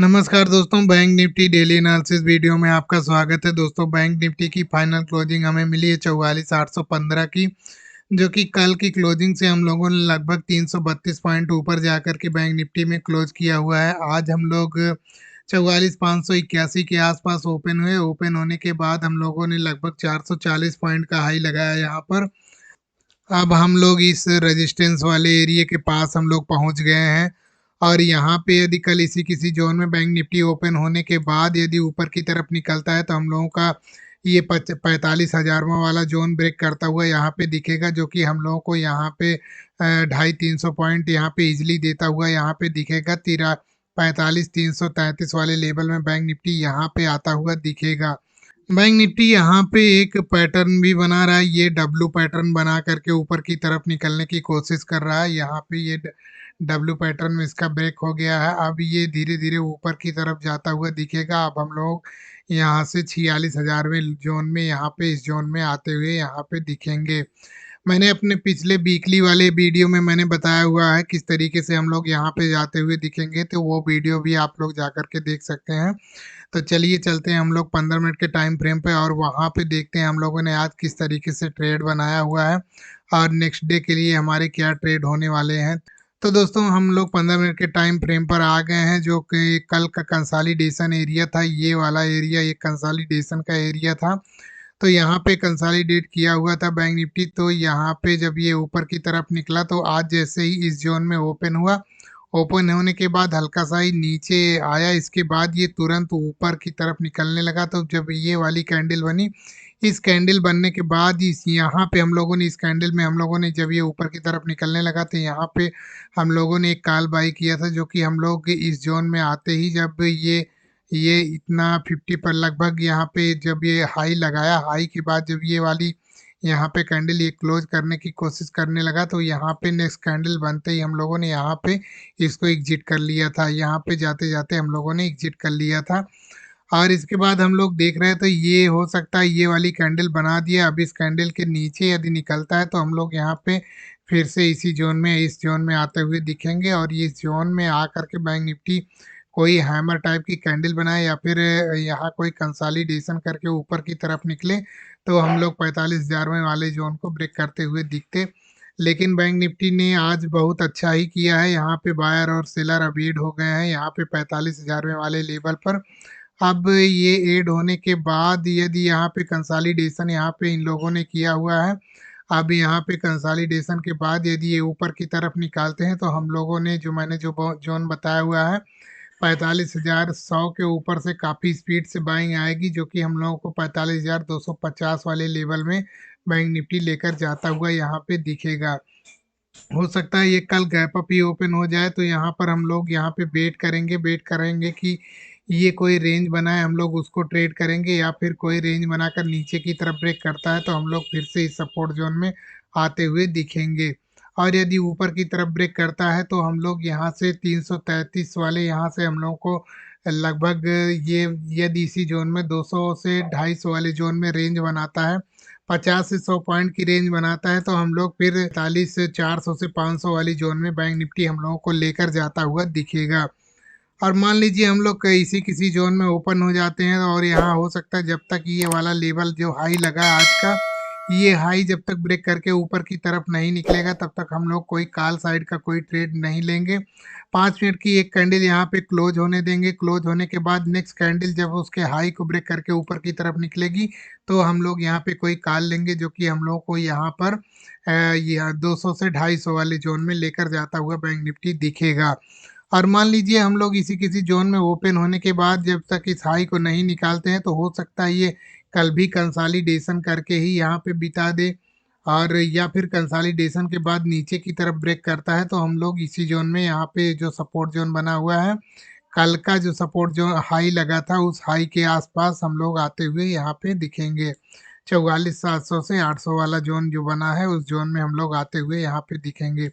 नमस्कार दोस्तों, bank Nifty daily analysis video में आपका स्वागत है। दोस्तों, बैंक निफ्टी की फाइनल क्लोजिंग हमें मिली है 44,815 की, जो कि कल की क्लोजिंग से हम लोगों ने लगभग 332 पॉइंट ऊपर जाकर के बैंक निफ्टी में क्लोज किया हुआ है। आज हम लोग 44,581 के आसपास ओपन हुए। ओपन होने के बाद हम लोगों ने लगभग 440 पॉइंट का हाई लगाया यहाँ पर। अब हम लोग इस रेजिस्टेंस वाले एरिया के पास हम लोग पहुंच गए हैं, और यहाँ पे यदि कल इसी किसी जोन में बैंक निफ्टी ओपन होने के बाद यदि ऊपर की तरफ निकलता है तो हम लोगों का ये 45,000वां वाला जोन ब्रेक करता हुआ यहाँ पे दिखेगा, जो कि हम लोगों को यहाँ पे 250-300 पॉइंट यहाँ पे इजिली देता हुआ यहाँ पे दिखेगा। 45,333 वाले लेवल में बैंक निफ्टी यहाँ पे आता हुआ दिखेगा। बैंक निफ्टी यहाँ पे एक पैटर्न भी बना रहा है। ये डब्लू पैटर्न बना करके ऊपर की तरफ निकलने की कोशिश कर रहा है। यहाँ पे ये डब्लू पैटर्न में इसका ब्रेक हो गया है। अब ये धीरे धीरे वीपर की तरफ जाता हुआ दिखेगा। अब हम लोग यहाँ से 46,000वें जोन में यहाँ पे इस जोन में आते हुए यहाँ पे दिखेंगे। मैंने अपने पिछले वीकली वाले वीडियो में मैंने बताया हुआ है किस तरीके से हम लोग यहाँ पे जाते हुए दिखेंगे, तो वो वीडियो भी आप लोग जा कर के देख सकते हैं। तो चलिए चलते हैं हम लोग 15 मिनट के टाइम फ्रेम पे, और वहाँ पे देखते हैं हम लोगों ने आज किस तरीके से ट्रेड बनाया हुआ है और नेक्स्ट डे के लिए हमारे क्या ट्रेड होने वाले हैं। तो दोस्तों, हम लोग 15 मिनट के टाइम फ्रेम पर आ गए हैं, जो कि कल का कंसोलिडेशन एरिया था। ये वाला एरिया ये कंसोलिडेशन का एरिया था। तो यहाँ पे कंसोलिडेट किया हुआ था बैंक निफ्टी। तो यहाँ पे जब ये ऊपर की तरफ निकला तो आज जैसे ही इस जोन में ओपन हुआ, ओपन होने के बाद हल्का सा ही नीचे आया, इसके बाद ये तुरंत ऊपर की तरफ निकलने लगा। तो जब ये वाली कैंडल बनी, इस कैंडल बनने के बाद इस यहाँ पे हम लोगों ने इस कैंडल में हम लोगों ने जब ये ऊपर की तरफ निकलने लगा तो यहाँ पे हम लोगों ने एक कॉल बाई किया था, जो कि हम लोग इस जोन में आते ही जब ये इतना 50 पर लगभग यहाँ पे जब ये हाई लगाया, हाई के बाद जब ये वाली यहाँ पे कैंडल ये क्लोज करने की कोशिश करने लगा, तो यहाँ पे नेक्स्ट कैंडल बनते ही हम लोगों ने यहाँ पे इसको एग्जिट कर लिया था। यहाँ पे जाते जाते हम लोगों ने एग्जिट कर लिया था, और इसके बाद हम लोग देख रहे हैं तो ये हो सकता है ये वाली कैंडल बना दिया। अब इस कैंडल के नीचे यदि निकलता है तो हम लोग यहाँ पे फिर से इसी जोन में इस जोन में आते हुए दिखेंगे, और इस जोन में आ करके बैंक निफ्टी कोई हैमर टाइप की कैंडल बनाए या फिर यहाँ कोई कंसोलिडेशन करके ऊपर की तरफ निकले तो हम लोग 45,000वें वाले जोन को ब्रेक करते हुए दिखते। लेकिन बैंक निफ्टी ने आज बहुत अच्छा ही किया है। यहाँ पे बायर और सेलर अब ऐड हो गए हैं यहाँ पे 45,000वें वाले लेवल पर। अब ये ऐड होने के बाद यदि यहाँ पे कंसोलिडेशन यहाँ पे इन लोगों ने किया हुआ है, अब यहाँ पे कंसोलिडेशन के बाद यदि ये ऊपर की तरफ निकालते हैं तो हम लोगों ने जो मैंने जो जोन बताया हुआ है 45,100 के ऊपर से काफ़ी स्पीड से बाइंग आएगी, जो कि हम लोगों को 45,250 वाले लेवल में बैंक निफ्टी लेकर जाता हुआ यहाँ पे दिखेगा। हो सकता है ये कल गैप अप ही ओपन हो जाए, तो यहाँ पर हम लोग यहाँ पे वेट करेंगे कि ये कोई रेंज बनाए, हम लोग उसको ट्रेड करेंगे, या फिर कोई रेंज बनाकर नीचे की तरफ ब्रेक करता है तो हम लोग फिर से इस सपोर्ट जोन में आते हुए दिखेंगे। और यदि ऊपर की तरफ ब्रेक करता है तो हम लोग यहाँ से 333 वाले यहाँ से हम लोग को लगभग ये यदि इसी जोन में 200 से 250 वाले जोन में रेंज बनाता है, 50 से 100 पॉइंट की रेंज बनाता है, तो हम लोग फिर 40 से 400 से 500 वाली जोन में बैंक निफ्टी हम लोगों को लेकर जाता हुआ दिखेगा। और मान लीजिए हम लोग इसी किसी जोन में ओपन हो जाते हैं, और यहाँ हो सकता है जब तक ये वाला लेवल जो हाई लगा है आज का, ये हाई जब तक ब्रेक करके ऊपर की तरफ नहीं निकलेगा तब तक हम लोग कोई कॉल साइड का कोई ट्रेड नहीं लेंगे। 5 मिनट की एक कैंडल यहाँ पे क्लोज होने देंगे। क्लोज होने के बाद नेक्स्ट कैंडल जब उसके हाई को ब्रेक करके ऊपर की तरफ निकलेगी तो हम लोग यहाँ पे कोई कॉल लेंगे, जो कि हम लोग को यहाँ पर ये 200 से 250 वाले जोन में लेकर जाता हुआ बैंक निफ्टी दिखेगा। और मान लीजिए हम लोग इसी किसी जोन में ओपन होने के बाद जब तक इस हाई को नहीं निकालते हैं तो हो सकता है ये कल भी कंसोलिडेशन करके ही यहाँ पे बिता दे, और या फिर कंसोलिडेशन के बाद नीचे की तरफ ब्रेक करता है तो हम लोग इसी जोन में यहाँ पे जो सपोर्ट जोन बना हुआ है, कल का जो सपोर्ट जो हाई लगा था उस हाई के आसपास हम लोग आते हुए यहाँ पे दिखेंगे। 44,700 से 800 वाला जोन जो बना है उस जोन में हम लोग आते हुए यहाँ पे दिखेंगे।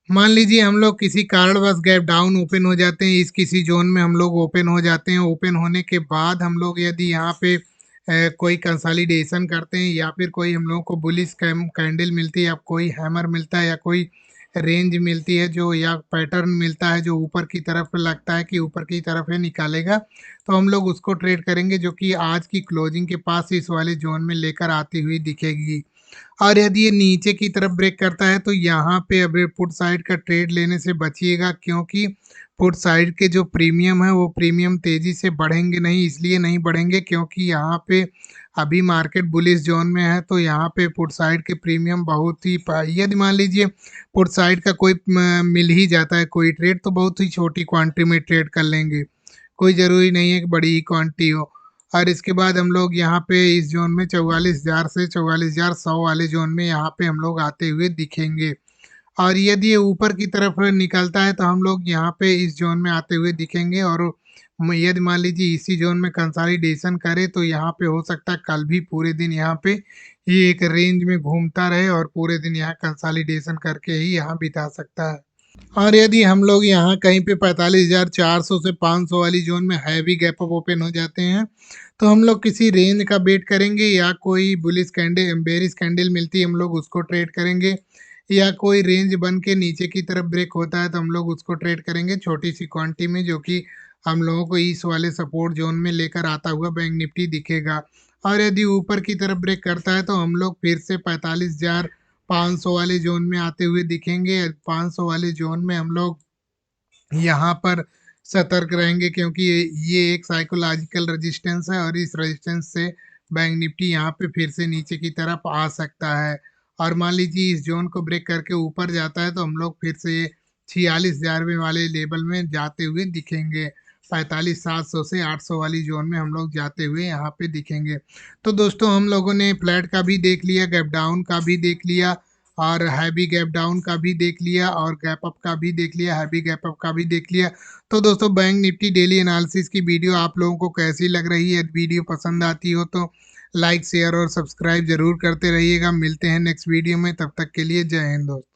मान लीजिए हम लोग किसी कारणवश गैप डाउन ओपन हो जाते हैं, इस किसी जोन में हम लोग ओपन हो जाते हैं। ओपन होने के बाद हम लोग यदि यहाँ पे कोई कंसोलिडेशन करते हैं, या फिर कोई हम लोगों को बुलिश कैंडल मिलती है, या कोई हैमर मिलता है, या कोई रेंज मिलती है जो या पैटर्न मिलता है जो ऊपर की तरफ लगता है कि ऊपर की तरफ है निकालेगा, तो हम लोग उसको ट्रेड करेंगे जो कि आज की क्लोजिंग के पास इस वाले जोन में लेकर आती हुई दिखेगी। और यदि ये नीचे की तरफ ब्रेक करता है तो यहाँ पे अभी पुट साइड का ट्रेड लेने से बचिएगा, क्योंकि पुट साइड के जो प्रीमियम है वो प्रीमियम तेजी से बढ़ेंगे नहीं, इसलिए नहीं बढ़ेंगे क्योंकि यहाँ पे अभी मार्केट बुलिश जोन में है, तो यहाँ पे पुट साइड के प्रीमियम बहुत ही यदि मान लीजिए पुट साइड का कोई मिल ही जाता है कोई ट्रेड, तो बहुत ही छोटी क्वांटिटी में ट्रेड कर लेंगे, कोई ज़रूरी नहीं है कि बड़ी ही क्वांटिटी हो। और इसके बाद हम लोग यहाँ पे इस जोन में 44,000 से 44,100 वाले जोन में यहाँ पे हम लोग आते हुए दिखेंगे। और यदि ये ऊपर की तरफ निकलता है तो हम लोग यहाँ पे इस जोन में आते हुए दिखेंगे, और यदि मान लीजिए इसी जोन में कंसोलिडेशन करे तो यहाँ पे हो सकता है कल भी पूरे दिन यहाँ पे ये एक रेंज में घूमता रहे और पूरे दिन यहाँ कंसोलिडेशन करके ही यहाँ बिता सकता है। और यदि हम लोग यहाँ कहीं पे 45,400 से 500 वाली जोन में हैवी गैप अप ओपन हो जाते हैं, तो हम लोग किसी रेंज का वेट करेंगे, या कोई बुलिश कैंडल बेरिश कैंडल मिलती है हम लोग उसको ट्रेड करेंगे, या कोई रेंज बन के नीचे की तरफ ब्रेक होता है तो हम लोग उसको ट्रेड करेंगे छोटी सी क्वांटिटी में, जो कि हम लोगों को इस वाले सपोर्ट जोन में लेकर आता हुआ बैंक निफ्टी दिखेगा। और यदि ऊपर की तरफ ब्रेक करता है तो हम लोग फिर से 45,500 वाले जोन में आते हुए दिखेंगे। 500 वाले जोन में हम लोग यहाँ पर सतर्क रहेंगे, क्योंकि ये एक साइकोलॉजिकल रेजिस्टेंस है और इस रेजिस्टेंस से बैंक निफ्टी यहाँ पे फिर से नीचे की तरफ आ सकता है। और मान लीजिए इस जोन को ब्रेक करके ऊपर जाता है तो हम लोग फिर से 46,000 वाले लेवल में जाते हुए दिखेंगे। 45,700 से 800 वाली जोन में हम लोग जाते हुए यहाँ पे दिखेंगे। तो दोस्तों हम लोगों ने फ्लैट का भी देख लिया, गैप डाउन का भी देख लिया, और हैवी गैप डाउन का भी देख लिया, और गैप अप का भी देख लिया, हैवी गैप अप का भी देख लिया। तो दोस्तों बैंक निफ्टी डेली एनालिसिस की वीडियो आप लोगों को कैसी लग रही है? यदि वीडियो पसंद आती हो तो लाइक शेयर और सब्सक्राइब जरूर करते रहिएगा। मिलते हैं नेक्स्ट वीडियो में, तब तक के लिए जय हिंद दोस्तों।